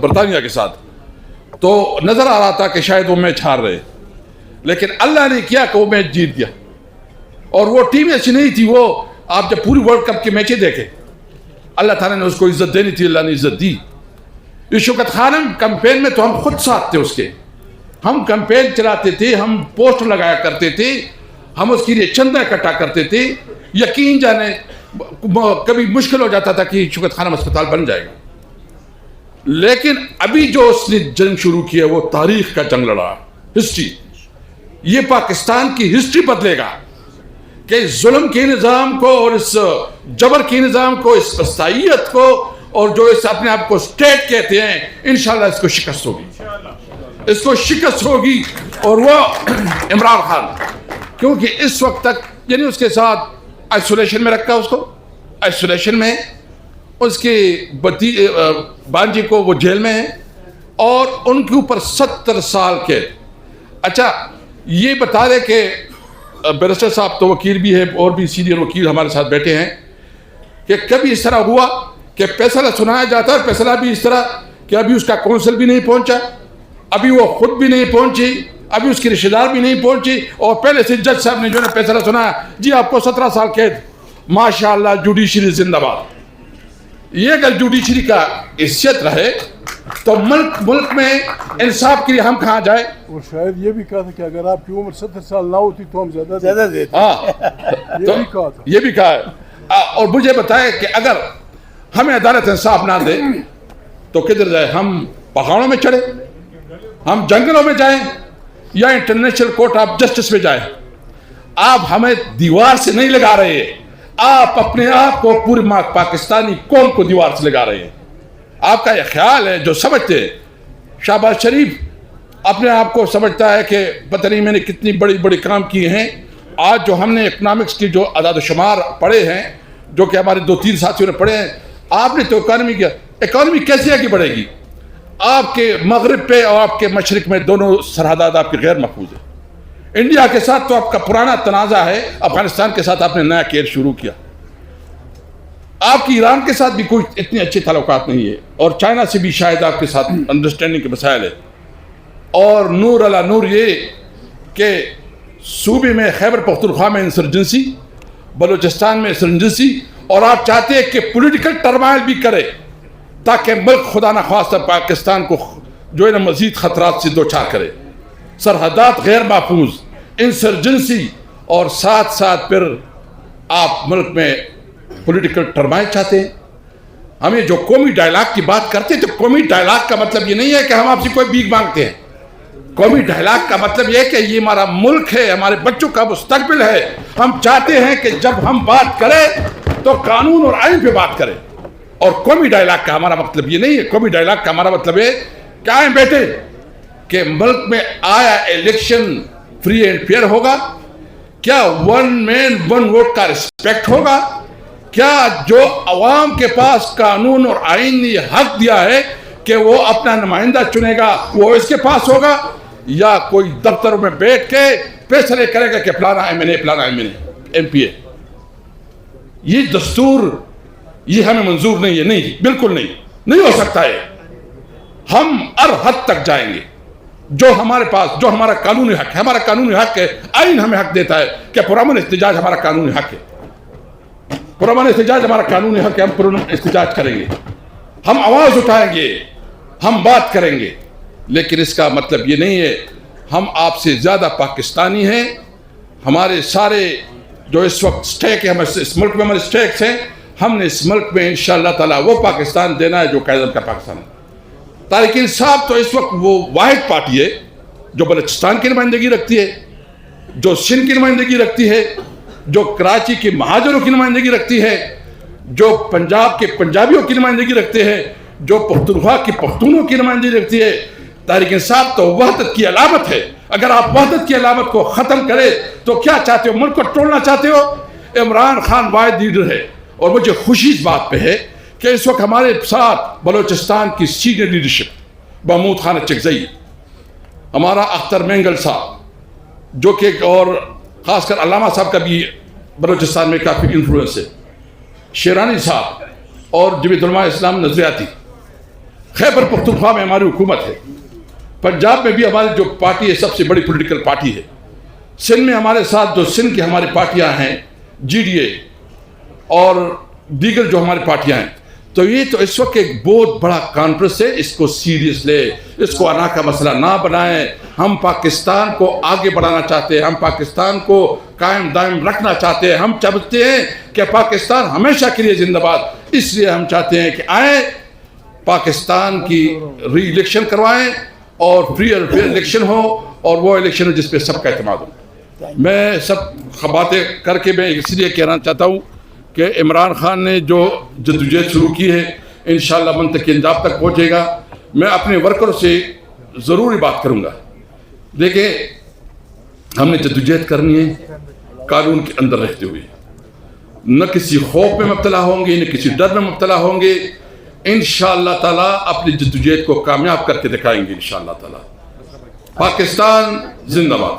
برطانیہ کے ساتھ، تو نظر آ رہا تھا کہ شاید وہ میچ ہار رہے، لیکن اللہ نے کیا کہ وہ میچ جیت گیا. اور وہ ٹیم ایسی نہیں تھی، وہ آپ جب پوری ورلڈ کپ کی میچیں دیکھیں اللہ تعالیٰ نے اس کو عزت دینی تھی، اللہ نے عزت دی. یہ شوکت خانم کمپین میں تو ہم خود ساتھ تھے اس کے، ہم کمپین چلاتے تھے، ہم پوسٹر لگایا کرتے تھے، ہم اس کے لیے چندہ اکٹھا کرتے تھے. یقین جانے کبھی مشکل ہو جاتا تھا کہ شوکت خانم اسپتال بن جائے گا، لیکن ابھی جو اس نے جنگ شروع کی ہے وہ تاریخ کا جنگ لڑا، ہسٹری. یہ پاکستان کی ہسٹری بدلے گا کہ اس ظلم کے نظام کو اور اس جبر کے نظام کو، اس فسطائیت کو، اور جو اس اپنے آپ کو اسٹیٹ کہتے ہیں، انشاءاللہ اس کو شکست ہوگی، اس کو شکست ہوگی. اور وہ عمران خان، کیونکہ اس وقت تک یعنی اس کے ساتھ آئسولیشن میں رکھا، اس کو آئسولیشن میں، اس کی بانجی کو وہ جیل میں ہے، اور ان کے اوپر 70 سال کے. اچھا یہ بتا دے کہ بیرسٹر صاحب تو وکیل بھی ہے اور بھی سینئر وکیل ہمارے ساتھ بیٹھے ہیں، کہ کبھی اس طرح ہوا کہ فیصلہ سنایا جاتا ہے، فیصلہ بھی اس طرح کہ ابھی اس کا کونسل بھی نہیں پہنچا، ابھی وہ خود بھی نہیں پہنچی، ابھی اس کی رشتہ دار بھی نہیں پہنچی، اور پہلے سے جج صاحب نے جو ہے فیصلہ سنایا، جی آپ کو 17 سال قید. ماشاءاللہ جوڈیشری زندہ باد. یہ اگر جوڈیشری کا حیثیت رہے تو ملک میں انصاف کے لیے ہم کہاں جائیں. اور شاید یہ بھی کہا تھا کہ اگر آپ کی عمر 70 سال نہ ہوتی تو ہم زیادہ دیتے. ہاں یہ بھی کہا تھا، یہ بھی کہا ہے. اور مجھے بتائے کہ اگر ہمیں عدالت انصاف نہ دے تو کدھر جائے؟ ہم پہاڑوں میں چڑھے، ہم جنگلوں میں جائیں، یا انٹرنیشنل کورٹ آف جسٹس میں جائیں؟ آپ ہمیں دیوار سے نہیں لگا رہے، آپ اپنے آپ کو پوری پاکستانی قوم کو دیوار سے لگا رہے ہیں. آپ کا یہ خیال ہے جو سمجھتے ہیں، شہباز شریف اپنے آپ کو سمجھتا ہے کہ پتہ نہیں میں نے کتنی بڑی بڑی کام کیے ہیں. آج جو ہم نے اکنامکس کی جو اعداد و شمار پڑھے ہیں، جو کہ ہمارے 2-3 ساتھیوں نے پڑھے ہیں، آپ نے تو اکانومی کیا. اکانومی کیسے آگے بڑھے گی؟ آپ کے مغرب پہ اور آپ کے مشرق میں دونوں سرحدات آپ کے غیر محفوظ ہیں. انڈیا کے ساتھ تو آپ کا پرانا تنازع ہے، افغانستان کے ساتھ آپ نے نیا کیئر شروع کیا. آپ کی ایران کے ساتھ بھی کوئی اتنے اچھے تعلقات نہیں ہے، اور چائنا سے بھی شاید آپ کے ساتھ انڈرسٹینڈنگ کے مسائل ہے. اور نور علی نور یہ کہ صوبے میں خیبر پختونخوا میں انسرجنسی، بلوچستان میں انسرجنسی، اور آپ چاہتے ہیں کہ پولیٹیکل ٹرمائل بھی کرے تاکہ ملک خدا نخواستہ پاکستان کو جو ہے نا مزید خطرات سے دوچار کرے. سرحدات غیر محفوظ، انسرجنسی، اور ساتھ ساتھ پھر آپ ملک میں پولیٹیکل ٹرمائل چاہتے ہیں. ہمیں جو قومی ڈائلاگ کی بات کرتے ہیں تو قومی ڈائلاگ کا مطلب یہ نہیں ہے کہ ہم آپ سے کوئی بھیک مانگتے ہیں. قومی ڈائلاگ کا مطلب یہ ہے کہ یہ ہمارا ملک ہے، ہمارے بچوں کا مستقبل ہے. ہم چاہتے ہیں کہ جب ہم بات کریں تو قانون اور آئین پہ بات کریں. اور قومی ڈائلاگ کا ہمارا مطلب یہ نہیں ہے. قومی ڈائلاگ کا ہمارا مطلب ہے کیا ہے بیٹے کہ ملک میں آیا الیکشن فری اینڈ فیئر ہوگا؟ کیا ون مین ون ووٹ کا رسپیکٹ ہوگا؟ کیا جو عوام کے پاس قانون اور آئین نے حق دیا ہے کہ وہ اپنا نمائندہ چنے گا وہ اس کے پاس ہوگا، یا کوئی دفتروں میں بیٹھ کے فیصلے کرے گا کہ فلانا ایم این اے، فلانا ایم پی اے؟ یہ دستور یہ ہمیں منظور نہیں ہے. نہیں، بالکل نہیں ہو سکتا ہے. ہم ہر حد تک جائیں گے جو ہمارے پاس، جو ہمارا قانونی حق ہے. ہمارا قانونی حق ہے، آئین ہمیں حق دیتا ہے کہ پرامن احتجاج ہمارا قانونی حق ہے. پرامن احتجاج ہمارا قانونی حق ہے. ہم پرامن احتجاج کریں گے، ہم آواز اٹھائیں گے، ہم بات کریں گے. لیکن اس کا مطلب یہ نہیں ہے ہم آپ سے زیادہ پاکستانی ہیں. ہمارے سارے جو اس وقت سٹیک ہے، اس ملک میں ہمارے سٹیکس ہیں، ہم نے اس ملک میں انشاءاللہ تعالیٰ وہ پاکستان دینا ہے جو قائد اعظم کا پاکستان ہے. تحریک انصاف تو اس وقت وہ واحد پارٹی ہے جو بلوچستان کی نمائندگی رکھتی ہے، جو سندھ کی نمائندگی رکھتی ہے، جو کراچی کے مہاجروں کی نمائندگی رکھتی ہے، جو پنجاب کے پنجابیوں کی نمائندگی رکھتے ہیں، جو پختونخوا کی پختونوں کی نمائندگی رکھتی ہے. تحریک انصاف تو وحدت کی علامت ہے. اگر آپ وحدت کی علامت کو ختم کرے تو کیا چاہتے ہو؟ ملک کو توڑنا چاہتے ہو؟ عمران خان واحد لیڈر ہے. اور مجھے خوشی اس بات پہ ہے کہ اس وقت ہمارے ساتھ بلوچستان کی سینئر لیڈرشپ، محمود خان چکزئی، ہمارا اختر مینگل صاحب جو کہ، اور خاص کر علامہ صاحب کا بھی بلوچستان میں کافی انفلوئنس ہے، شیرانی صاحب، اور جمعیت علماء اسلام نظریاتی. خیبر پختونخوا میں ہماری حکومت ہے. پنجاب میں بھی ہماری جو پارٹی ہے سب سے بڑی پولیٹیکل پارٹی ہے. سندھ میں ہمارے ساتھ جو سندھ کی ہماری پارٹیاں ہیں جی ڈی اے اور دیگر جو ہماری پارٹیاں ہیں, تو یہ تو اس وقت ایک بہت بڑا کانفرنس ہے. اس کو سیریس لے, اس کو انا کا مسئلہ نہ بنائیں. ہم پاکستان کو آگے بڑھانا چاہتے ہیں, ہم پاکستان کو قائم دائم رکھنا چاہتے ہیں. ہم چاہتے ہیں کہ پاکستان ہمیشہ کے لیے زندہ باد. اس لیے ہم چاہتے ہیں کہ آئیں, پاکستان کی ری الیکشن کروائیں اور فری اور فیئر الیکشن ہو, اور وہ الیکشن ہو جس پہ سب کا اعتماد ہو. میں سب باتیں کر کے میں اس لیے کہنا چاہتا ہوں کہ عمران خان نے جو جدوجہد شروع کی ہے انشاءاللہ منطقی انجام تک پہنچے گا. میں اپنے ورکروں سے ضروری بات کروں گا. دیکھیں, ہم نے جدوجہد کرنی ہے قانون کے اندر رہتے ہوئے, نہ کسی خوف میں مبتلا ہوں گے, نہ کسی ڈر میں مبتلا ہوں گے. انشاءاللہ تعالیٰ اپنی جدوجہد کو کامیاب کر کے دکھائیں گے انشاءاللہ تعالیٰ. پاکستان زندہ باد.